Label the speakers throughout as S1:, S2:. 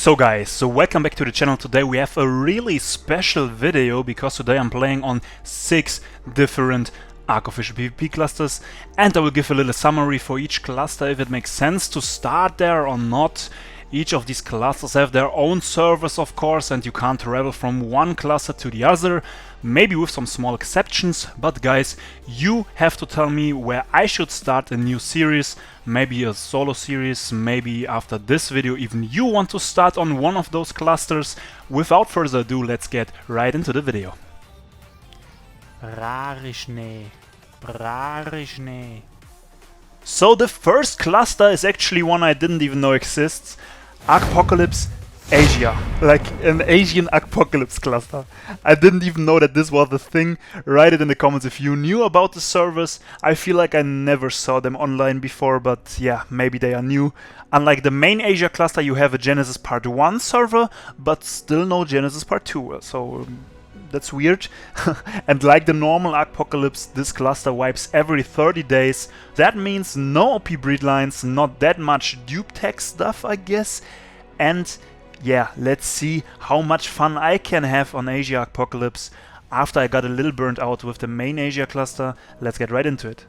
S1: So guys, welcome back to the channel. Today we have a really special video because today I'm playing on 6 different ARK Official PvP clusters, and I will give a little summary for each cluster if it makes sense to start there or not. Each of these clusters have their own servers, of course, and you can't travel from one cluster to the other, maybe with some small exceptions. But guys, you have to tell me where I should start a new series, maybe a solo series, maybe after this video even you want to start on one of those clusters. Without further ado, let's get right into the video. So the first cluster is actually one I didn't even know exists. Apocalypse Asia, like an Asian apocalypse cluster. I didn't even know that this was the thing. Write it in the comments if you knew about the servers. I feel like I never saw them online before, but yeah, maybe they are new. Unlike the main Asia cluster, you have a Genesis Part 1 server, but still no Genesis Part 2, so that's weird. And like the normal Apocalypse, this cluster wipes every 30 days. That means no OP breedlines, not that much dupe tech stuff, I guess. And yeah, let's see how much fun I can have on Asia Apocalypse. After I got a little burnt out with the main Asia cluster, let's get right into it.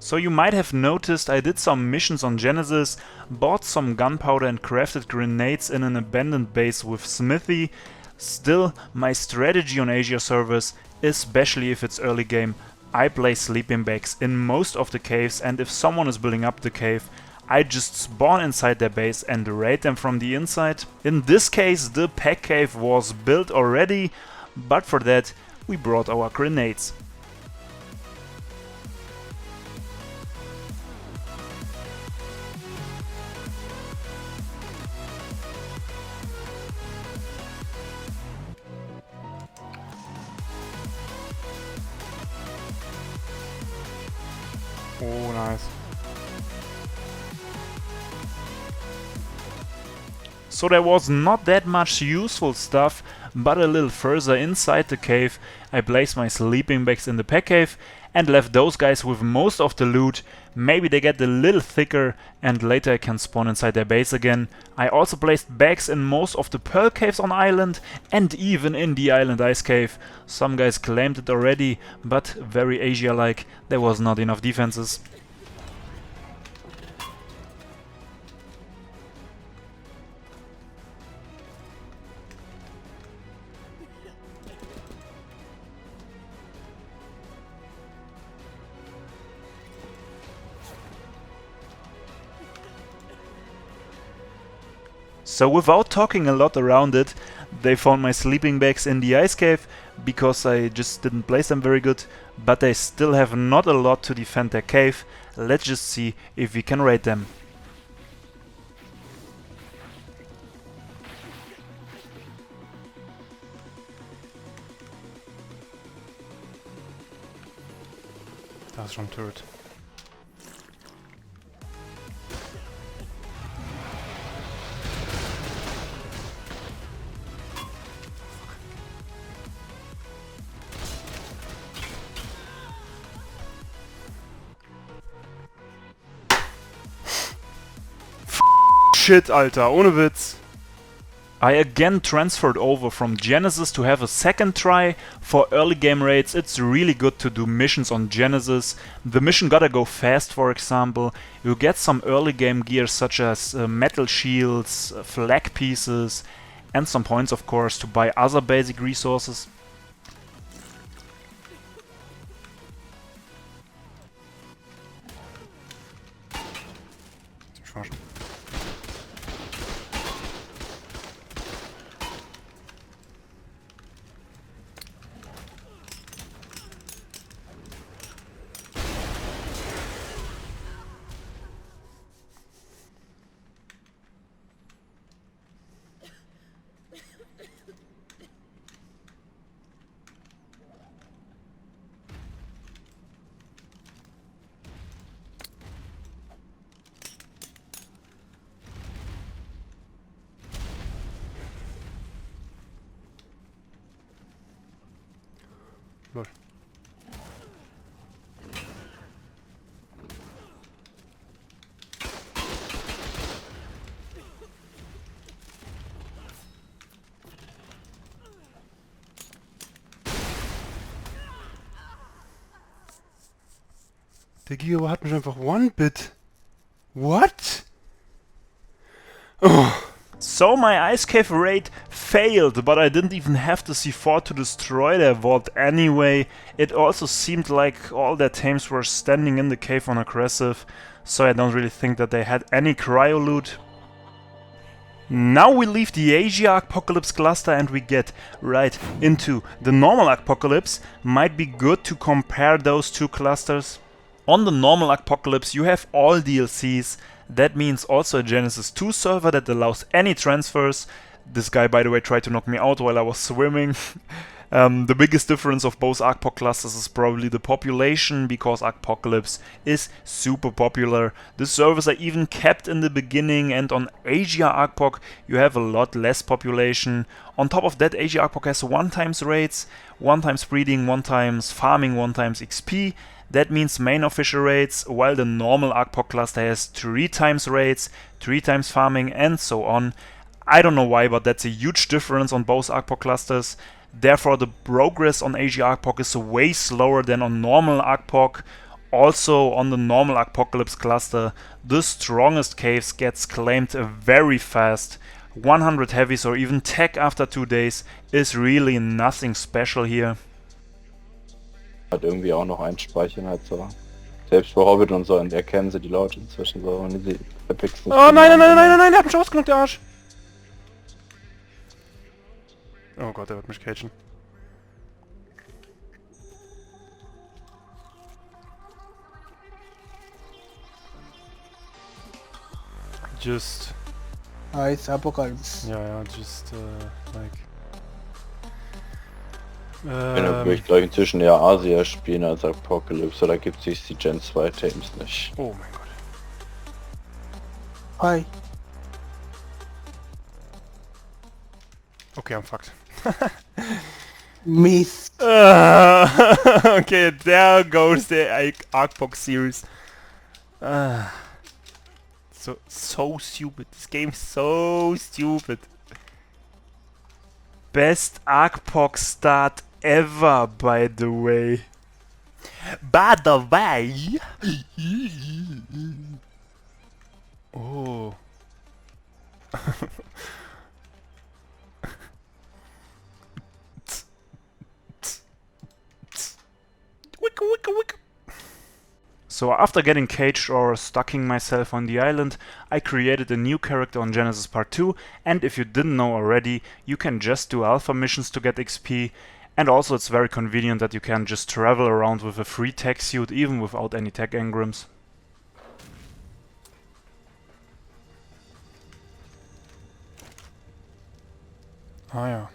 S1: So you might have noticed I did some missions on Genesis, bought some gunpowder and crafted grenades in an abandoned base with Smithy. Still, my strategy on Asia servers, especially if it's early game, I place sleeping bags in most of the caves, and if someone is building up the cave, I just spawn inside their base and raid them from the inside. In this case, the pack cave was built already, but for that we brought our grenades.
S2: Oh, nice.
S1: So there was not that much useful stuff, but a little further inside the cave I placed my sleeping bags in the pack cave and left those guys with most of the loot. Maybe they get a little thicker and later I can spawn inside their base again. I also placed bags in most of the pearl caves on island and even in the island ice cave. Some guys claimed it already, but very Asia-like, there was not enough defenses. So without talking a lot around it, they found my sleeping bags in the ice cave because I just didn't place them very good, but they still have not a lot to defend their cave. Let's just see if we can raid them.
S2: Da ist schon ein Turret.
S1: Shit, Alter, ohne Witz. I again transferred over from Genesis to have a second try. For early game raids it's really good to do missions on Genesis. The mission gotta go fast, for example. You get some early game gear such as metal shields, flag pieces and some points, of course, to buy other basic resources.
S2: Lol. Der Giga hat mich einfach One-Bit. What? Oh.
S1: So my ice cave raid failed, but I didn't even have the C4 to destroy their vault anyway. It also seemed like all their teams were standing in the cave on aggressive, so I don't really think that they had any cryo loot. Now we leave the Asia Apocalypse cluster and we get right into the normal Apocalypse. Might be good to compare those two clusters. On the normal Apocalypse you have all DLCs. That means also a Genesis 2 server that allows any transfers. This guy, by the way, tried to knock me out while I was swimming. The biggest difference of both ARK clusters is probably the population, because Apocalypse is super popular. The servers are even kept in the beginning, and on Asia ARK you have a lot less population. On top of that, Asia ARK has 1x raids, 1x breeding, 1x farming, 1x XP. That means main official raids, while the normal ARK cluster has 3x raids, 3x farming, and so on. I don't know why, but that's a huge difference on both ARK clusters. Therefore, the progress on Asia ARK is way slower than on normal ARK. Also, on the normal Apocalypse cluster, the strongest caves gets claimed very fast. 100 heavies or even tech after 2 days is really nothing special here.
S3: Hat irgendwie auch noch einspeichern halt so. Selbst bei Hobbit und so, erkennen sie die Leute inzwischen so, und die Epics nicht.
S2: Oh nein, nein, nein, nein, nein, nein, der hat mich ausgenockt, der Arsch. Oh Gott, der wird mich cagen. Just...
S4: Ice Apocalypse.
S2: Ja, just, like...
S3: Wenn wir glaube ich inzwischen eher Asia spielen als Apocalypse, oder gibt es die Gen 2 Teams nicht?
S2: Oh mein Gott.
S4: Hi.
S2: Okay, I'm fucked.
S4: Mist.
S2: Okay, there goes the ARK series. So stupid. This game is so stupid.
S1: Best ARK start ever, by the way. By the way.
S2: Oh.
S1: So after getting caged or stucking myself on the island, I created a new character on Genesis Part 2, and if you didn't know already, you can just do alpha missions to get XP, and also it's very convenient that you can just travel around with a free tech suit even without any tech engrams.
S2: Ah ja.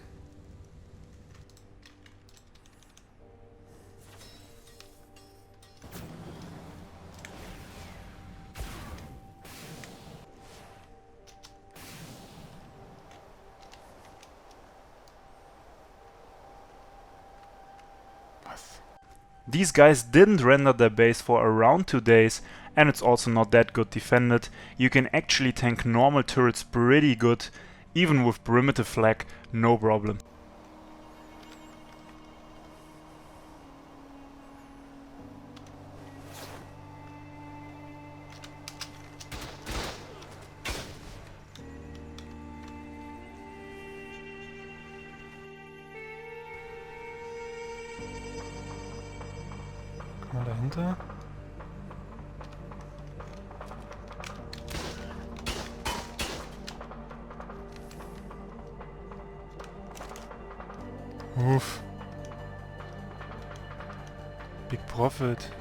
S1: These guys didn't render their base for around 2 days, and it's also not that good defended. You can actually tank normal turrets pretty good, even with primitive flag, no problem.
S2: Mal dahinter. Uff. Big Profit.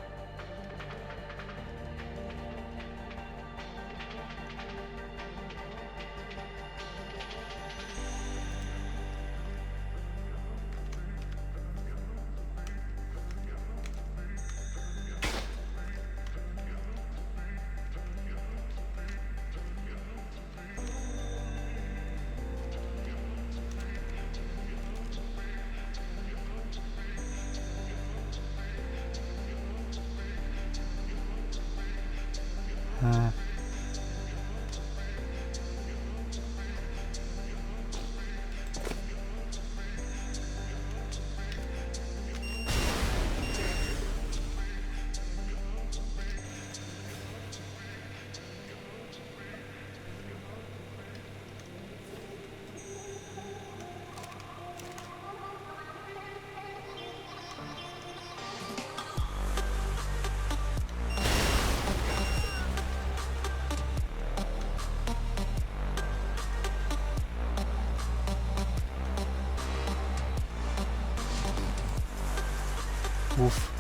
S1: Oof.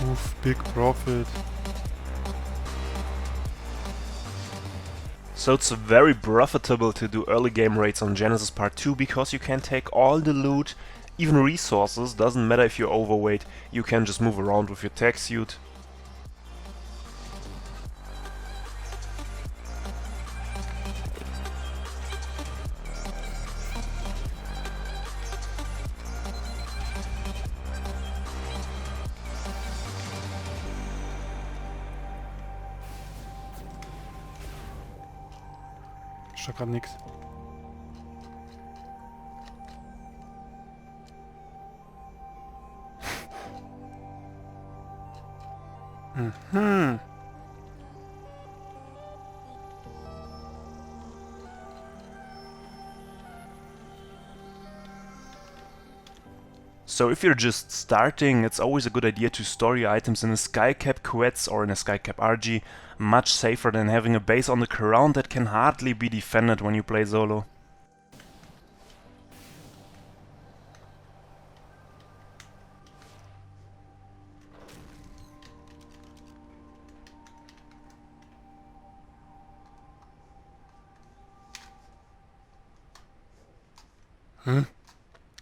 S1: Oof, big profit. So it's very profitable to do early game raids on Genesis Part 2 because you can take all the loot, even resources, doesn't matter if you're overweight, you can just move around with your tech suit. Ich hab grad nix. Mhm. So if you're just starting, it's always a good idea to store your items in a skycap quets or in a skycap RG, much safer than having a base on the ground that can hardly be defended when you play solo.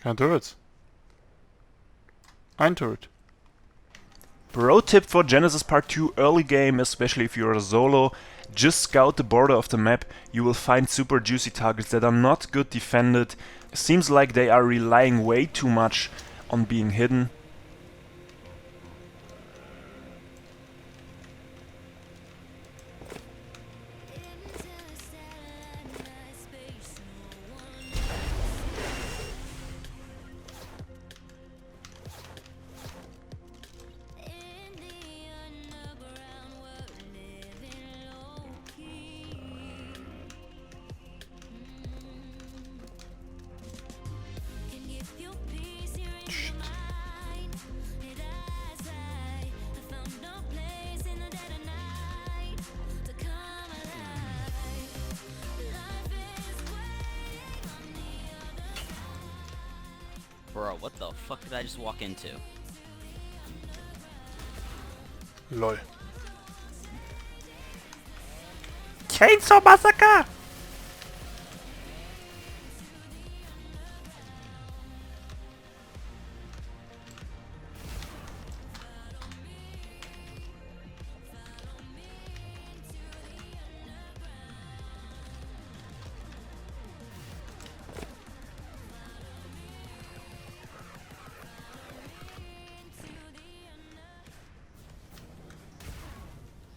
S5: Can't do it. Ein turret.
S1: Pro tip for Genesis Part 2 early game, especially if you're a solo, just scout the border of the map. You will find super juicy targets that are not good defended. Seems like they are relying way too much on being hidden.
S6: Bro, what the fuck did I just walk into?
S5: Lol.
S2: Chainsaw Massacre!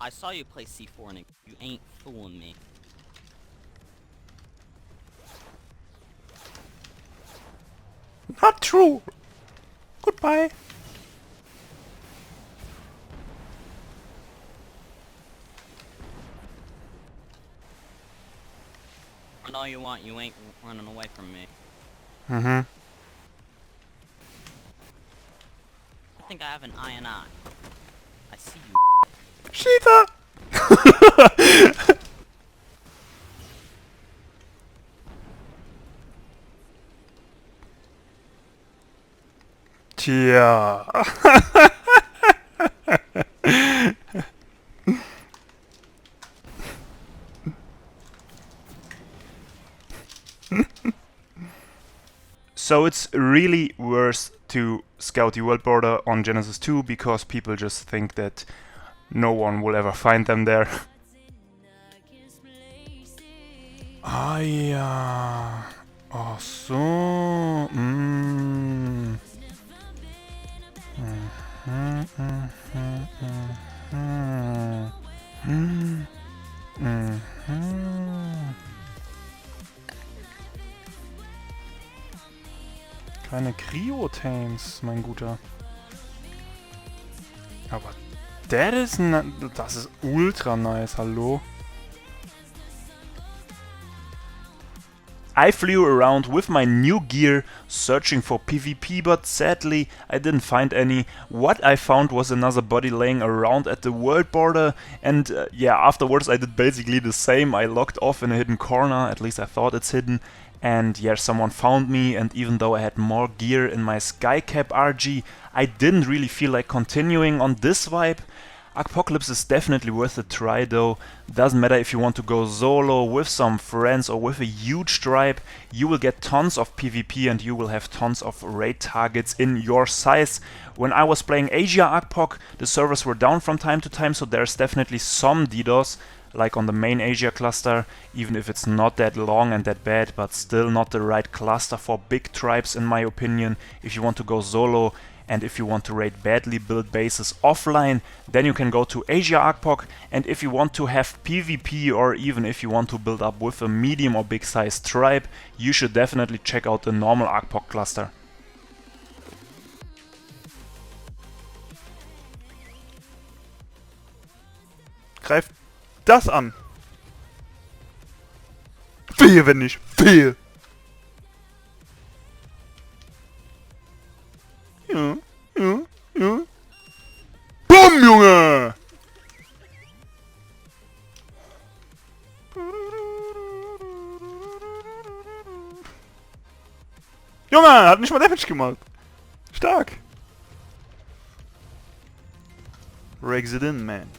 S6: I saw you play C4 and you ain't fooling me.
S2: Not true! Goodbye!
S6: And all you want, you ain't running away from me.
S5: Mhm.
S6: I think I have an eye and eye. I see you.
S2: Cheater!
S5: Tja.
S1: So it's really worse to scout the world border on Genesis 2 because people just think that no one will ever find them there.
S5: Ah ja. Ach so. Mm. Mhm, mhm, mhm. Mhm. Mhm. Keine Cryo-Tames, mein Guter. Aber das ist ultra nice, hallo?
S1: I flew around with my new gear searching for PvP, but sadly I didn't find any. What I found was another body laying around at the world border, and yeah, afterwards I did basically the same. I locked off in a hidden corner, at least I thought it's hidden, And yeah, someone found me, and even though I had more gear in my Skycap RG, I didn't really feel like continuing on this vibe. Apocalypse is definitely worth a try though. Doesn't matter if you want to go solo, with some friends or with a huge tribe, you will get tons of PvP and you will have tons of raid targets in your size. When I was playing Asia ARK, the servers were down from time to time, so there's definitely some DDoS, like on the main Asia cluster, even if it's not that long and that bad, but still not the right cluster for big tribes in my opinion. If you want to go solo, and if you want to raid badly built bases offline, then you can go to Asia ARK. And if you want to have PvP, or even if you want to build up with a medium or big sized tribe, you should definitely check out the normal ARK cluster.
S2: Greif das an. Wehe, wenn nicht. Wehe. Ja, ja, ja. Bumm, Junge! Junge, hat nicht mal Damage gemacht. Stark. Regs it in, man.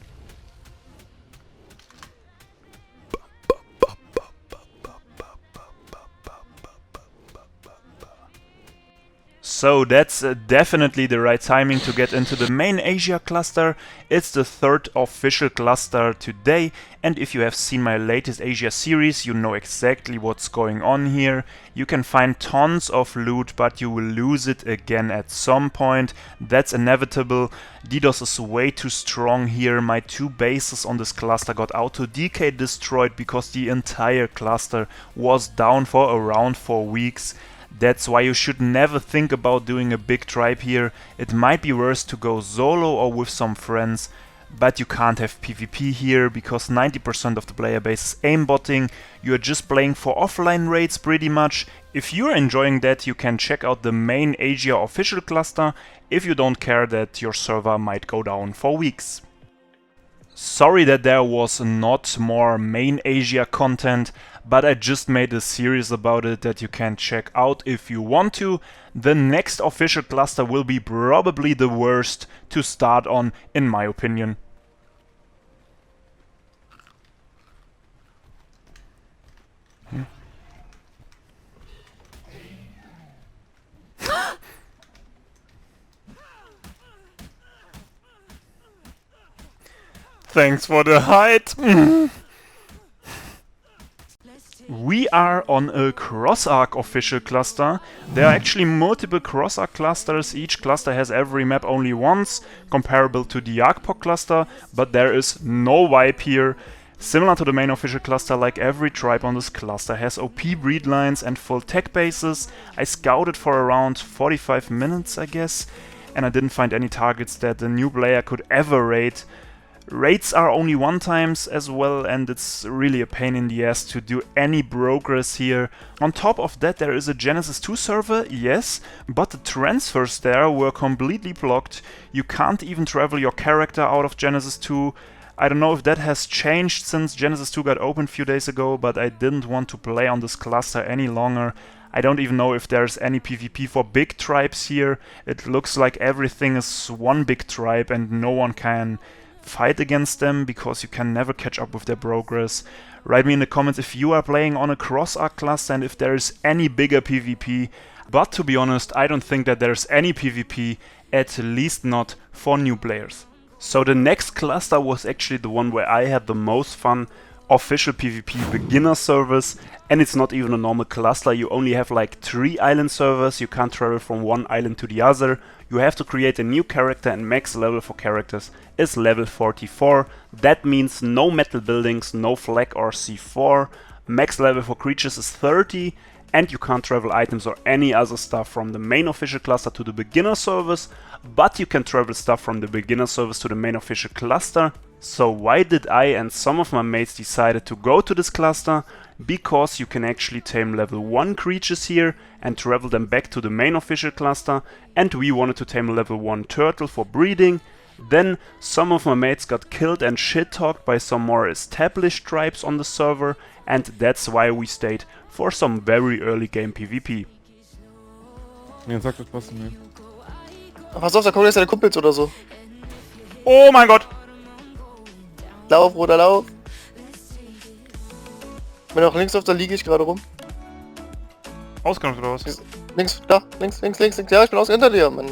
S1: So that's definitely the right timing to get into the main Asia cluster. It's the third official cluster today, and if you have seen my latest Asia series, you know exactly what's going on here. You can find tons of loot, but you will lose it again at some point. That's inevitable. DDoS is way too strong here. My 2 bases on this cluster got auto decay destroyed because the entire cluster was down for around 4 weeks. That's why you should never think about doing a big tribe here. It might be worse to go solo or with some friends, but you can't have PvP here because 90% of the player base is aimbotting. You're just playing for offline raids pretty much. If you're enjoying that, you can check out the main Asia official cluster if you don't care that your server might go down for weeks. Sorry that there was not more main Asia content, but I just made a series about it that you can check out if you want to. The next official cluster will be probably the worst to start on, in my opinion.
S2: Thanks for the height.
S1: We are on a cross-ARK official cluster. There are actually multiple cross-ARK clusters. Each cluster has every map only once, comparable to the ARK cluster, but there is no wipe here. Similar to the main official cluster, like every tribe on this cluster has OP breed lines and full tech bases. I scouted for around 45 minutes, I guess, and I didn't find any targets that a new player could ever raid. Raids are only one times as well, and it's really a pain in the ass to do any progress here. On top of that, there is a Genesis 2 server, yes, but the transfers there were completely blocked. You can't even travel your character out of Genesis 2. I don't know if that has changed since Genesis 2 got open a few days ago, but I didn't want to play on this cluster any longer. I don't even know if there's any PvP for big tribes here. It looks like everything is one big tribe and no one can fight against them because you can never catch up with their progress. Write me in the comments if you are playing on a cross-ARK cluster and if there is any bigger PvP. But to be honest, I don't think that there's any PvP, at least not for new players. So the next cluster was actually the one where I had the most fun. Official PvP beginner servers, and it's not even a normal cluster. You only have like 3 island servers. You can't travel from one island to the other. You have to create a new character, and max level for characters is level 44. That means no metal buildings, no flag or C4. Max level for creatures is 30, and you can't travel items or any other stuff from the main official cluster to the beginner servers, but you can travel stuff from the beginner servers to the main official cluster. So why did I and some of my mates decided to go to this cluster? Because you can actually tame level 1 creatures here and travel them back to the main official cluster, and we wanted to tame a level 1 turtle for breeding. Then some of my mates got killed and shit-talked by some more established tribes on the server, and that's why we stayed for some very early game PvP.
S5: Ja, sag das passt nicht.
S7: Pass auf, da kommen jetzt deine Kumpels oder so.
S1: Oh mein Gott!
S7: Lauf, Bruder, lauf. Wenn du auch links auf, da liege ich gerade rum.
S5: Ausgenutzt oder was?
S7: Links, da, links. Ja, ich bin hinter dir, Mann.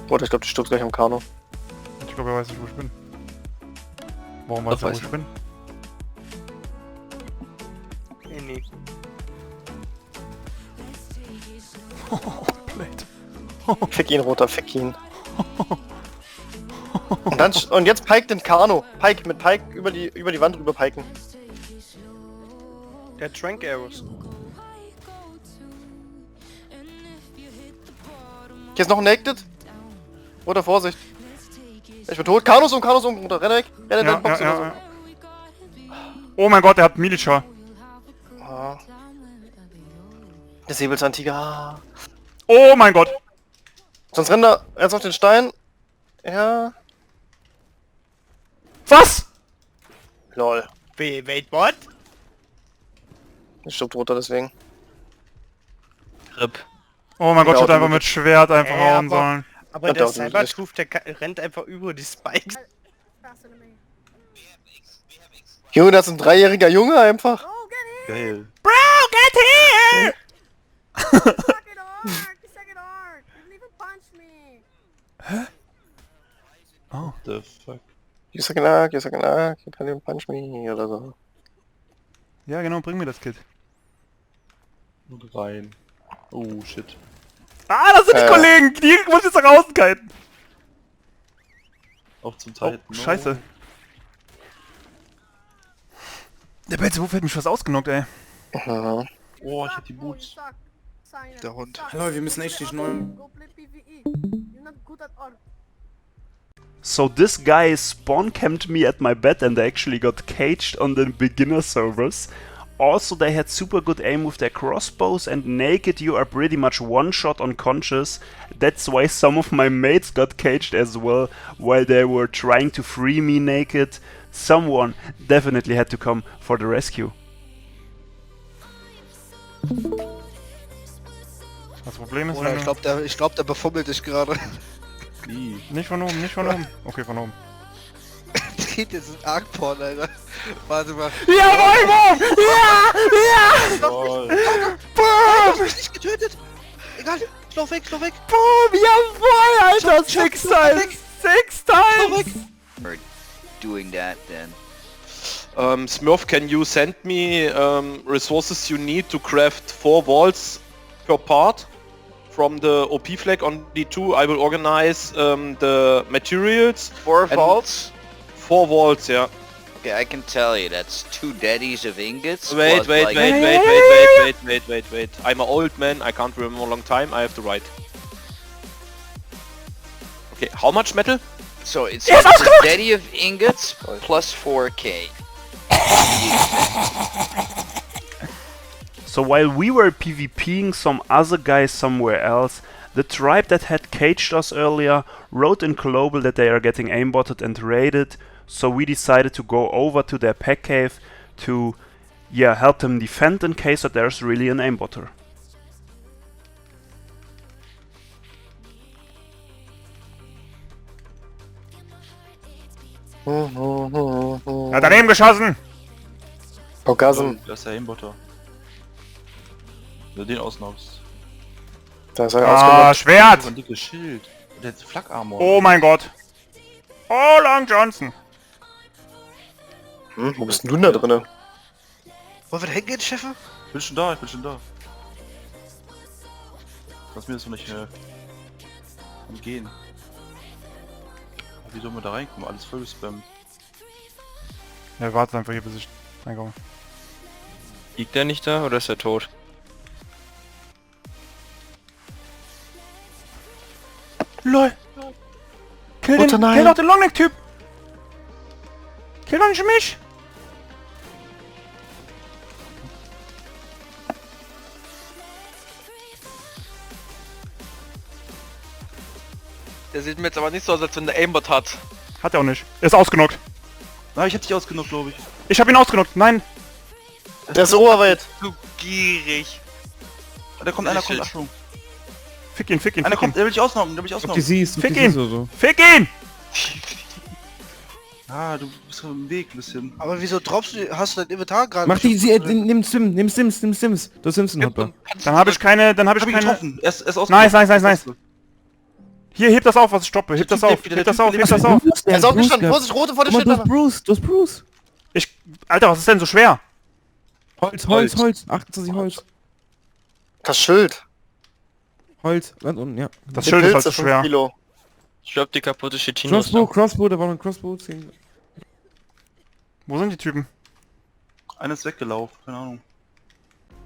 S7: Bruder, ich glaube, du stirbst gleich am Kano.
S5: Ich glaube, er weiß nicht, wo ich bin. Warum weiß er, wo ich bin?
S7: Nee.
S5: Blade.
S7: Fick ihn, Roter, fick ihn. Und jetzt Pike den Kano. Pike, mit Pike über die Wand rüber piken. Der hat Trank Arrows. Hier ist noch ein Naked. Roter, Vorsicht. Ich bin tot. Kanus um, Roter, renn weg. Renn in deinen Box oder so.
S5: Oh mein Gott, er hat Militia.
S7: Ah. Der Säbelzahntiger.
S5: Oh mein Gott.
S7: Sonst rennt er jetzt auf den Stein. Ja.
S5: Was?
S7: Lol.
S2: Wait, what?
S7: Ich stirbt Roter deswegen.
S2: RIP.
S5: Oh mein Gott, ich hätte einfach
S7: Auto-
S5: mit Schwert einfach hauen sollen.
S2: Aber
S7: Hat
S2: der
S7: er auch nicht
S2: Cybertooth, der rennt einfach über die Spikes.
S7: Junge, das ist ein 3-jähriger Junge einfach.
S3: Geil.
S2: Bro, get here!
S8: Second arc! You didn't even punch me!
S3: The fuck?
S7: You suck an arc, you can't even punch me oder so.
S5: Ja genau, bring mir das Kit.
S3: Und rein. Oh shit.
S5: Ah, das sind die Kollegen! Die muss ich jetzt nach außen kiten.
S3: Auf zum
S5: Oh,
S3: Titan.
S5: scheiße. Der Belze, wo fällt mich was ausgenockt, ey?
S7: Aha.
S3: Oh, ich hab die Boots.
S8: Der Hund.
S4: Hallo, wir müssen echt nicht neu.
S8: Go play PvE. You're not good at all.
S1: So this guy spawn camped me at my bed and I actually got caged on the beginner servers. Also they had super good aim with their crossbows, and naked you are pretty much one shot unconscious. That's why some of my mates got caged as well while they were trying to free me naked. Someone definitely had to come for the rescue.
S5: Das Problem ist,
S4: Oder
S5: wenn du...
S4: ich glaub, der befummelt dich gerade.
S3: Wie?
S5: Nicht von oben, nicht von oben. Okay, von oben.
S4: Geht jetzt ein Arc-Porn, Alter. Warte mal.
S5: Ja, Wolfo! Ja!
S3: Lol.
S4: Du hast mich nicht getötet! Egal, lauf weg!
S5: Boom, jawohl, Alter! Six times! Six times!
S9: Doing that then.
S10: Smurf, can you send me resources you need to craft 4 walls per part from the OP flag on D2? I will organize the materials.
S9: 4
S10: And-
S9: vaults?
S10: 4 walls, yeah.
S9: Okay, I can tell you that's 2 daddies of ingots.
S10: Wait,
S9: plus,
S10: wait,
S9: like,
S10: wait. I'm an old man, I can't remember a long time, I have to write. Okay, how much metal?
S9: So it's a daddy of ingots plus 4k.
S1: So while we were PvPing some other guys somewhere else, the tribe that had caged us earlier wrote in global that they are getting aimbotted and raided, so we decided to go over to their pack cave to help them defend in case that there's really an aimbotter.
S5: Er hat daneben geschossen!
S7: Orgasm.
S3: Das ist der Aimbotter. Wenn du den ausnockst.
S7: Da ist er
S5: Ah,
S7: ausgenockt.
S5: Schwert!
S3: So ein dickes Schild. Der hat Flak-Armor.
S5: Oh mein Gott! Oh, Long Johnson!
S7: Wo bist denn du da drinne?
S4: Wollen wir da hingehen, Chefe?
S3: Ich bin schon da. Lass mir das noch nicht entgehen. Wie soll man da reinkommen? Alles voll gespammt.
S5: Ja, warte einfach hier, bis ich reinkomme.
S2: Liegt der nicht da oder ist er tot?
S5: LOL! Kill
S7: Mutter, nein.
S5: kill doch den Longneck-Typ! Kill doch nicht mich!
S9: Der sieht mir jetzt aber nicht so aus, als wenn der Aimbot hat.
S5: Hat er auch nicht. Er ist ausgenockt.
S11: Nein, ich hab dich ausgenockt, glaube ich.
S5: Ich hab ihn ausgenockt. Nein.
S7: Der ist oberweit.
S9: Du gierig.
S11: Da kommt einer, kommt, Achtung.
S5: Fick ihn, fick ihn,
S11: Einer
S5: fick ihn.
S11: kommt, der will dich ausnocken, der will dich
S12: Ob die
S11: ausnocken.
S12: siehst, ob
S5: Fick
S12: die
S5: ihn!
S12: siehst oder so.
S5: Fick ihn!
S11: Ah, du bist im Weg ein bisschen.
S4: Aber wieso droppst du, hast du dein Inventar gerade?
S12: Mach die, nimm Sims. Du hast Sims Hotbar.
S5: Dann habe ich keine,
S11: Hab ihn getroffen. Er ist ausgenockt.
S5: Nice. Hier, heb das auf, was ich stoppe. Heb das auf, heb das auf.
S7: Er ist aufgestanden. Vorsicht, rote vor der
S12: Guck mal,
S7: Schild.
S12: du hast Bruce.
S5: Alter, was ist denn so schwer?
S12: Holz. 28 Holz.
S7: Das Schild.
S12: Holz, ganz unten, ja.
S5: Das Schild ist halt so schwer.
S7: Kilo.
S9: Ich glaub, die kaputte Chichinos.
S12: Crossbow, da war noch ein Crossbow. 10.
S5: Wo sind die Typen?
S11: Einer ist weggelaufen, keine Ahnung.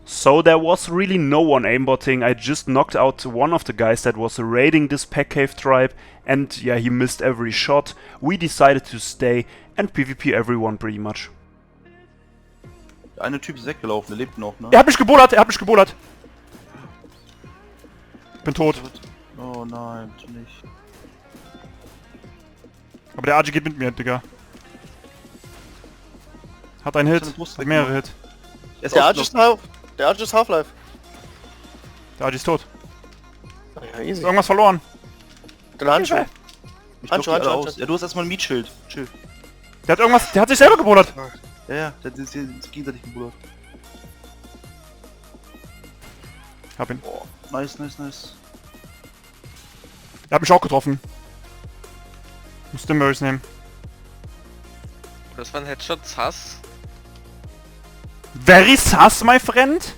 S1: So there was really no one aimbotting. I just knocked out one of the guys that was raiding this pack cave tribe, and yeah, he missed every shot. We decided to stay and PvP everyone pretty much.
S11: Der eine Typ ist weggelaufen, der lebt noch, ne?
S5: Er hat mich gebullert, Bin tot.
S11: Oh nein, bitte nicht.
S5: Aber der AG geht mit mir, Digga. Hat einen Hit,
S11: seine Brust
S5: hat mehrere
S11: weggemacht.
S5: Hit.
S11: Er ist
S7: Der
S11: ausgenockt.
S7: Arch ist Half-Life.
S5: Der AG ist tot.
S7: Ja,
S5: Ist
S7: easy.
S5: irgendwas verloren?
S7: Den Handschuh.
S11: Ich glaub, die alle aus. Ja, du hast erstmal ein Mietschild. Chill.
S5: Der hat sich selber gebullert.
S11: Ja, der hat sich gegenseitig gebuddert.
S5: Hab ihn.
S11: Oh, nice.
S5: Er hat mich auch getroffen. Muss Stimberries nehmen.
S9: Das war ein Headshot, Hass.
S5: Very sus, my friend?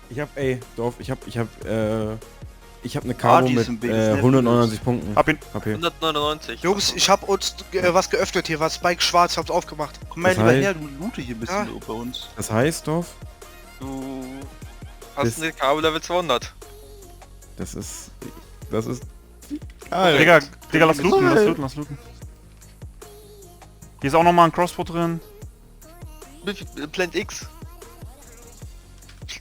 S12: Ich hab eine Carbo
S11: die ist
S12: mit
S11: im Weg, das nervt
S12: 199 Punkten.
S5: Hab ihn.
S12: HP.
S9: 199.
S4: Jungs, ich hab uns was geöffnet hier, was Spike schwarz, hab's aufgemacht.
S11: Komm mal
S12: Das
S11: lieber
S12: heißt-
S11: her, du loote hier ein bisschen
S4: Ja.
S11: bei uns.
S12: Das heißt, Dorf,
S9: Du hast
S12: Das-
S9: eine Kabel Level 200.
S12: das ist...
S5: Digga, lass looten. Hier ist auch nochmal ein Crossbow drin.
S9: Plant X.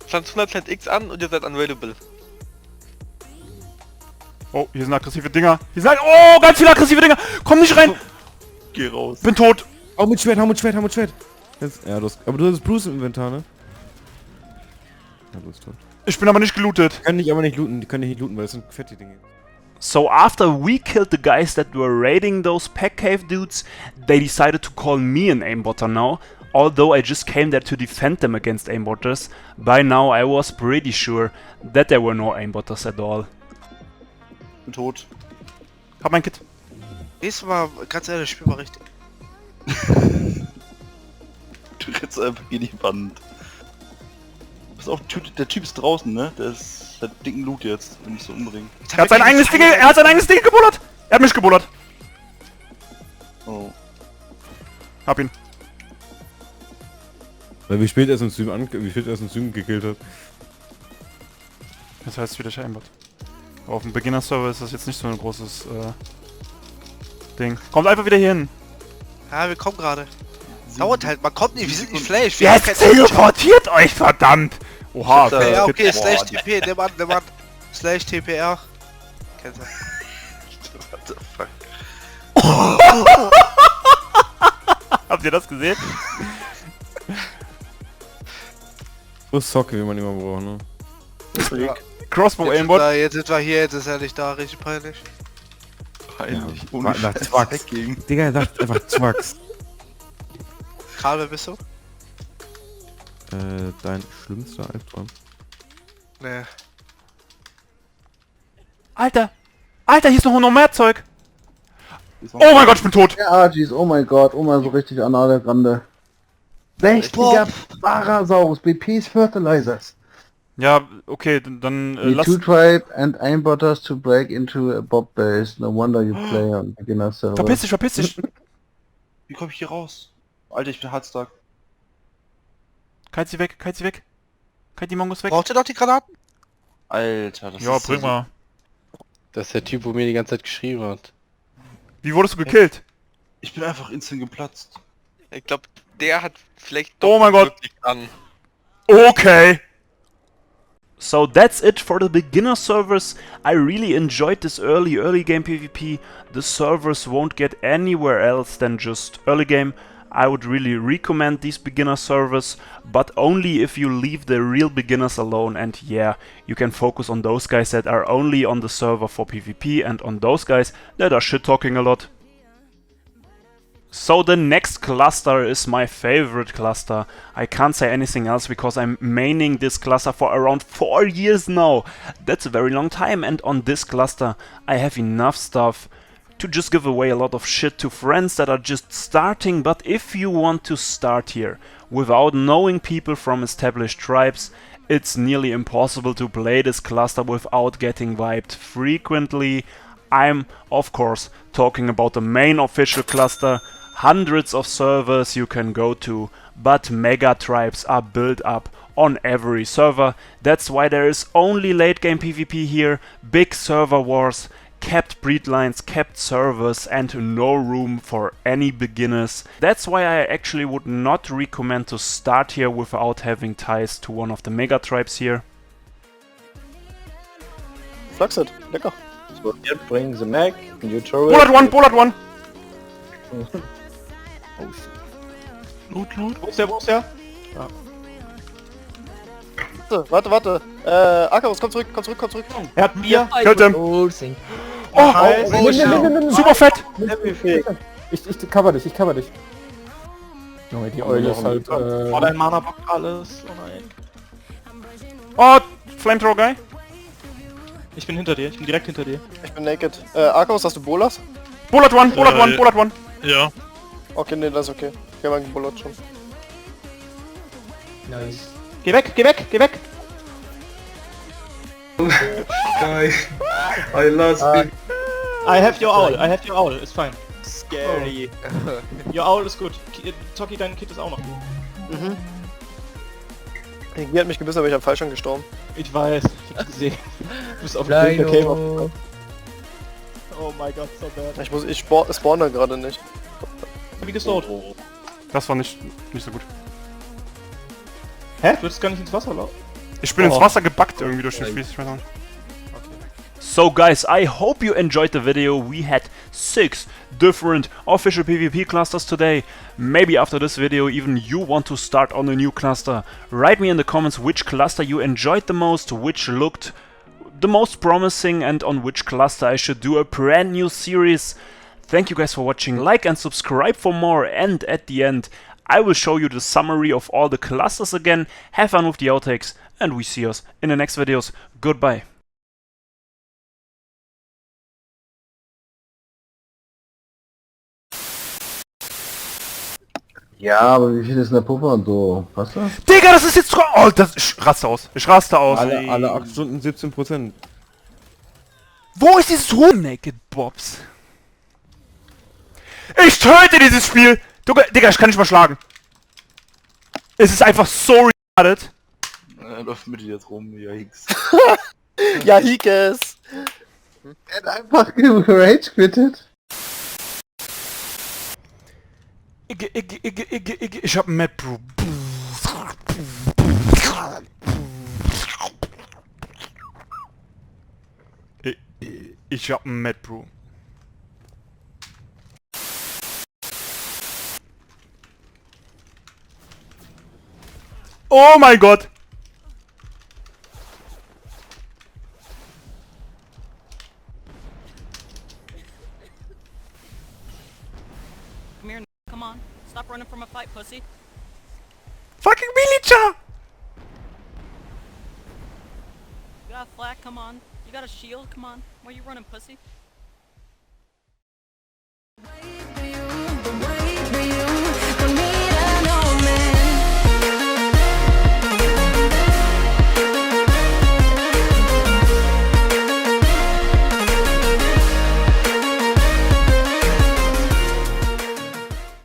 S9: Plant 100 Plant X an und ihr seid unavailable.
S5: Oh, hier sind aggressive Dinger. Oh, ganz viele aggressive Dinger. Komm nicht rein.
S11: Geh raus.
S5: Bin tot.
S12: Hau mit Schwert. Ja, aber du hast Bruce im Inventar, ne? Ja, du bist tot.
S5: Ich bin aber nicht gelootet.
S12: Die können dich aber nicht looten, weil das sind fette Dinge.
S1: So after we killed the guys that were raiding those pack cave dudes, they decided to call me an aimbotter now, although I just came there to defend them against aimbotters. By now I was pretty sure that there were no aimbotters at all.
S11: Bin tot.
S5: Hab mein Kit.
S4: Nächstes Mal, ganz ehrlich, spiel mal richtig.
S11: Du rennst einfach in die Wand. Pass auf, der Typ ist draußen, ne? Der hat dicken Loot jetzt, wenn ich so umbringen.
S5: Er hat sein eigenes Ding gebullert. Er hat mich gebullert.
S11: Oh.
S5: Hab ihn.
S12: Weil wie spät er es im Stream gekillt hat.
S5: Das heißt wieder Aimbot. Aber auf dem Beginner-Server ist das jetzt nicht so ein großes Ding. Kommt einfach wieder hier hin.
S4: Ja, wir kommen gerade. Dauert halt, man kommt nicht, wir sind nicht Flash.
S5: Jetzt teleportiert euch, verdammt! Oha,
S4: Ja, okay,
S5: Boah,
S4: Slash TP, der Mann. Slash TPR. Kennst du?
S11: What the fuck?
S5: Habt ihr das gesehen?
S12: So Socke, wie man immer braucht, ne?
S4: Ja.
S5: Crossbow
S4: Jetzt
S5: Aimbot.
S4: sind wir hier, jetzt ist er nicht da, richtig peinlich.
S11: Peinlich.
S12: Ja,
S11: Ohne
S12: nach
S11: Scheiß.
S12: Zwacks.
S11: Dagegen.
S12: Digga, er sagt einfach Zwacks.
S4: Karl, wer bist du?
S12: Dein schlimmster Albtraum.
S4: Nee.
S5: Alter, hier ist noch mehr Zeug. Oh mein Gott, ich bin tot.
S13: Ja, Argies, oh mein Gott, oh mein so richtig anale Grande. 60er Parasaurus, BP's Fertilizers.
S5: Ja, okay, dann
S13: The
S5: lass...
S13: two tribe and aimbotters to break into a bob base. No wonder you play on beginner server.
S5: Verpiss dich.
S11: Wie komme ich hier raus? Alter, ich bin hardstuck.
S5: Kalt sie weg. Kalt die Mongos weg.
S4: Braucht ihr noch die Granaten?
S11: Alter, das
S5: Ja,
S11: ist
S5: bring mal.
S3: Das ist der Typ, wo mir die ganze Zeit geschrieben hat.
S5: Wie wurdest du gekillt?
S11: Ich bin einfach instant geplatzt.
S9: Ich glaube, der hat vielleicht
S5: Oh mein Gott.
S9: wirklich an.
S5: Okay.
S1: So that's it for the beginner servers. I really enjoyed this early game PvP. The servers won't get anywhere else than just early game. I would really recommend these beginner servers, but only if you leave the real beginners alone, and yeah, you can focus on those guys that are only on the server for PvP and on those guys that are shit talking a lot. So the next cluster is my favorite cluster. I can't say anything else because I'm maining this cluster for around 4 years now. That's a very long time, and on this cluster I have enough stuff to just give away a lot of shit to friends that are just starting. But if you want to start here without knowing people from established tribes, it's nearly impossible to play this cluster without getting wiped frequently. I'm of course talking about the main official cluster. Hundreds of servers you can go to, but mega tribes are built up on every server. That's why there is only late game PvP here, big server wars, kept breed lines, kept servers, and no room for any beginners. That's why I actually would not recommend to start here without having ties to one of the mega tribes here.
S7: Fluxed, lecker.
S3: So jetzt bringen the Mac, new turret.
S5: Bullet one!
S10: Loot.
S7: Wo ist der? Ja. Warte. Akaros, komm zurück.
S10: Er hat Bier.
S5: Killt him!
S12: Oh,
S5: Super fett!
S13: Ich cover dich. Junge, die Eule ist halt...
S10: Oh, dein Mana bockt alles. Oh nein.
S5: Oh, Flamethrower Guy.
S10: Ich bin hinter dir, ich bin direkt hinter dir.
S7: Ich bin naked. Akaros, hast du Bolas?
S5: Bullet one!
S10: Ja.
S7: Okay, nee, das ist okay. Ich hab einen Bullet schon.
S9: Nice.
S10: Geh weg!
S9: Guys, I lost it.
S10: I have your owl, it's fine. Scary. Your owl ist gut. Toki, dein Kit ist auch noch gut.
S7: Mhm. Die hat mich gebissen, aber ich hab falsch schon gestorben.
S10: Ich weiß, ich hab's gesehen. Du bist auf dem Weg der Cave aufgekommen. Oh mein Gott, so bad.
S7: Ich spawn da gerade nicht.
S10: Wie gestorben?
S5: Das war nicht so gut.
S10: Hä? Du würdest gar nicht ins Wasser laufen?
S5: Ich bin ins Wasser gebackt irgendwie durch den Spieß, ich weiß auch nicht.
S1: So guys, I hope you enjoyed the video. We had 6 different official PvP clusters today. Maybe after this video even you want to start on a new cluster. Write me in the comments which cluster you enjoyed the most, which looked the most promising, and on which cluster I should do a brand new series. Thank you guys for watching, like and subscribe for more, and at the end I will show you the summary of all the clusters again. Have fun with the outtakes, and we see us in the next videos. Goodbye.
S13: Ja, aber wie viel ist denn der Puffer und so? Passt das?
S5: Digga, das ist jetzt... Oh, ich raste aus.
S12: Alle 8 Stunden 17%.
S5: Wo ist dieses Naked Bobs? Ich töte dieses Spiel! Digga, ich kann nicht mal schlagen. Es ist einfach so retarded.
S11: Er läuft mit dir jetzt rum, yikes.
S7: Ja, Hikes!
S13: Er hat einfach gerage quittet.
S5: Ich hab einen Mad Brew. Ich hab einen Mad Brew. Oh mein Gott!
S6: Come here, come on. Stop running from a fight, pussy.
S5: Fucking Militia!
S6: You got a flag, come on. You got a shield, come on. Why are you running, pussy?